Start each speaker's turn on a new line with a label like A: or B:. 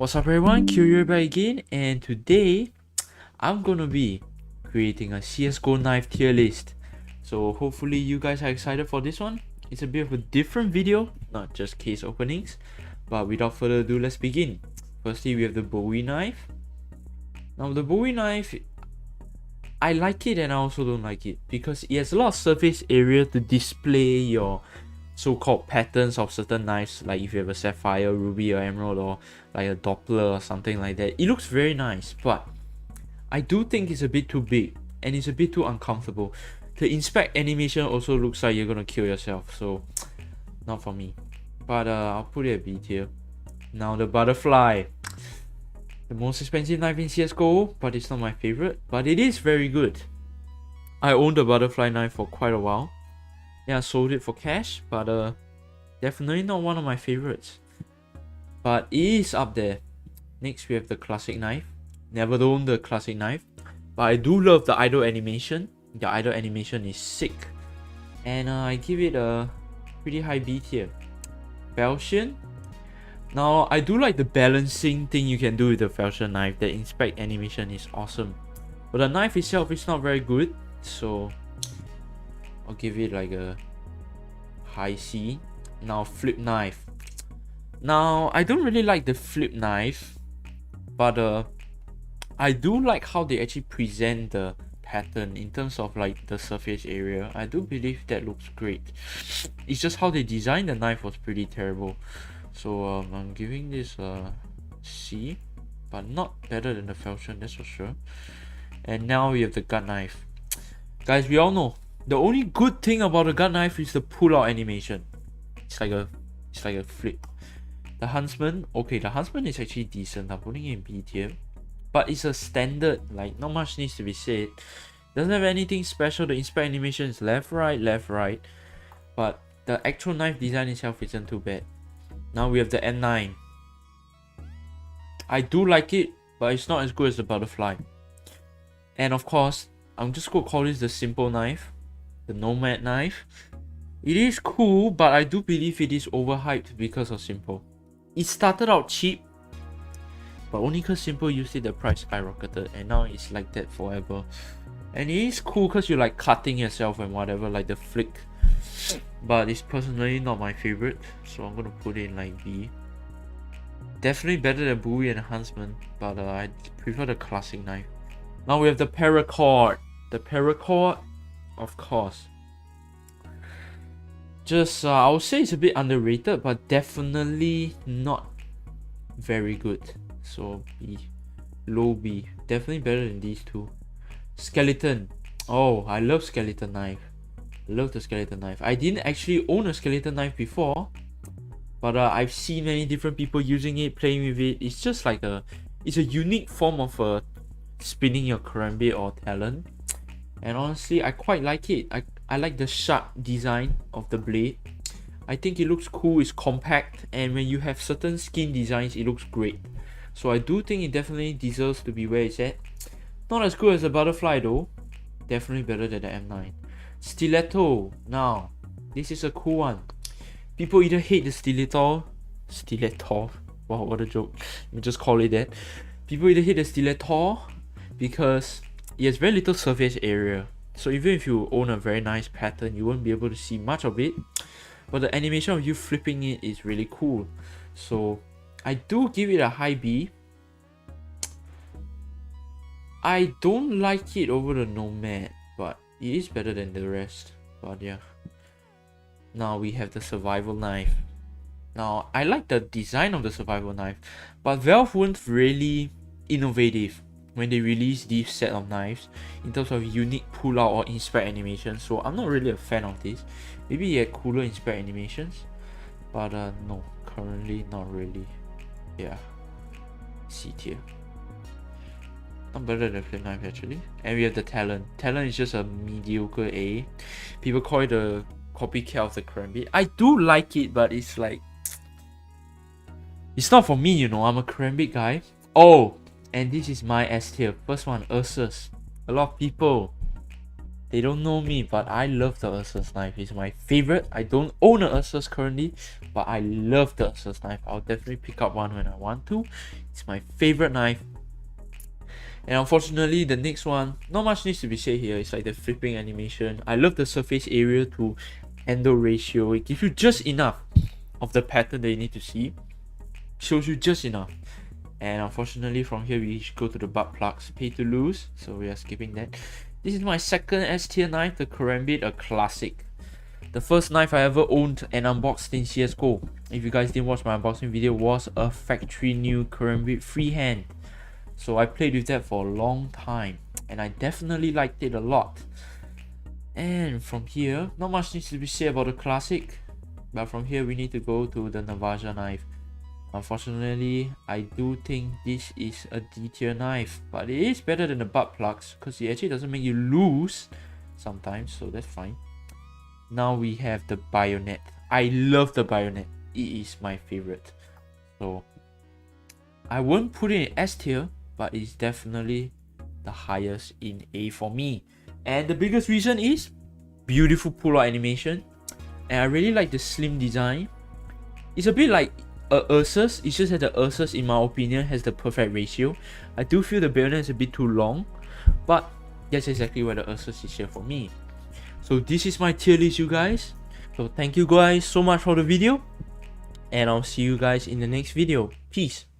A: What's up everyone, Curio back again, and today I'm gonna be creating a CSGO knife tier list. So hopefully you guys are excited for this one. It's a bit of a different video, not just case openings. But without further ado, let's begin. Firstly, we have the Bowie Knife. Now the Bowie Knife, I like it and I also don't like it because it has a lot of surface area to display your so-called patterns of certain knives, like if you have a sapphire, ruby or emerald, or like a Doppler or something like that. It looks very nice, but I do think it's a bit too big and it's a bit too uncomfortable. The inspect animation also looks like you're gonna kill yourself, so not for me. But I'll put it at B tier. Now the butterfly, the most expensive knife in CSGO, but it's not my favorite, but it is very good. I owned the butterfly knife for quite a while. Yeah, I sold it for cash, but definitely not one of my favorites. But it is up there. Next we have the classic knife. Never owned the classic knife, but I do love the idle animation. The idle animation is sick. And I give it a pretty high B tier. Falchion. Now I do like the balancing thing you can do with the Falchion knife. The inspect animation is awesome. But the knife itself is not very good, so I'll give it like a high C. Now flip knife. Now I don't really like the flip knife, but I do like how they actually present the pattern in terms of like the surface area. I do believe that looks great. It's just how they designed the knife was pretty terrible. So I'm giving this a C, but not better than the Falchion, that's for sure. And now we have the gut knife. Guys, we all know the only good thing about the gut knife is the pull-out animation. It's like a flip. The Huntsman, okay, the Huntsman is actually decent. I'm putting it in B tier, but it's a standard. Like, not much needs to be said. Doesn't have anything special. The inspect animation is left, right, but the actual knife design itself isn't too bad. Now we have the N9. I do like it, but it's not as good as the butterfly. And of course, I'm just gonna call this the simple knife, the Nomad Knife. It is cool, but I do believe it is overhyped because of simple. It started out cheap, but only because simple used it, the price skyrocketed, and now it's like that forever. And it is cool because you like cutting yourself and whatever, like the flick. But it's personally not my favorite, so I'm gonna put it in like B. Definitely better than Bowie and Huntsman, but I prefer the classic knife. Now we have the Paracord. The Paracord, of course. Just I would say it's a bit underrated, but definitely not very good. So B, low B. Definitely better than these two. Skeleton. Oh, I love skeleton knife. Love the skeleton knife. I didn't actually own a skeleton knife before, but I've seen many different people using it, playing with it. It's just like it's a unique form of spinning your karambit or Talon, and honestly I quite like it. I like the sharp design of the blade. I think it looks cool, it's compact, and when you have certain skin designs it looks great. So I do think it definitely deserves to be where it's at. Not as good as the butterfly though. Definitely better than the M9. Stiletto. Now this is a cool one. People either hate the Stiletto, wow, what a joke, let me just call it that. People either hate the Stiletto because it has very little surface area, so even if you own a very nice pattern you won't be able to see much of it, but the animation of you flipping it is really cool. So I do give it a high B. I don't like it over the Nomad, but it is better than the rest. But yeah. Now we have the survival knife. Now I like the design of the survival knife, but Valve weren't really innovative when they released this set of knives in terms of unique pull-out or inspect animation. So I'm not really a fan of this. Maybe it had cooler inspect animations, but no, currently not really. Yeah, C tier. Not better than the flip knife actually. And we have the Talon. Talon is just a mediocre A. People call it a copycat of the karambit. I do like it, but it's like, it's not for me, you know. I'm a karambit guy. Oh, and this is my S tier. First one, Ursus. A lot of people They don't know me, but I love the Ursus knife. It's my favorite. I don't own an Ursus currently, but I love the Ursus knife. I'll definitely pick up one when I want to. It's my favorite knife. And unfortunately, the next one, not much needs to be said here. It's like the flipping animation. I love the surface area to handle ratio. It gives you just enough of the pattern that you need to see. Shows you just enough. And unfortunately, from here we go to the butt plugs. Pay to lose, so we are skipping that. This is my second S tier knife, the Karambit, a classic. The first knife I ever owned and unboxed in CSGO, if you guys didn't watch my unboxing video, was a factory new Karambit freehand. So I played with that for a long time, and I definitely liked it a lot. And from here, not much needs to be said about the classic, but from here we need to go to the Navaja knife. Unfortunately, I do think this is a D tier knife, but it is better than the butt plugs because it actually doesn't make you lose sometimes, so that's fine. Now we have the bayonet. I love the bayonet. It is my favorite. So I won't put it in S tier, but it's definitely the highest in A for me. And the biggest reason is beautiful pull-out animation, and I really like the slim design. It's a bit like a Ursus. It's just that the Ursus, in my opinion, has the perfect ratio. I do feel the bayonet is a bit too long, but that's exactly where the Ursus is here for me. So this is my tier list, you guys. So thank you guys so much for the video, and I'll see you guys in the next video. Peace.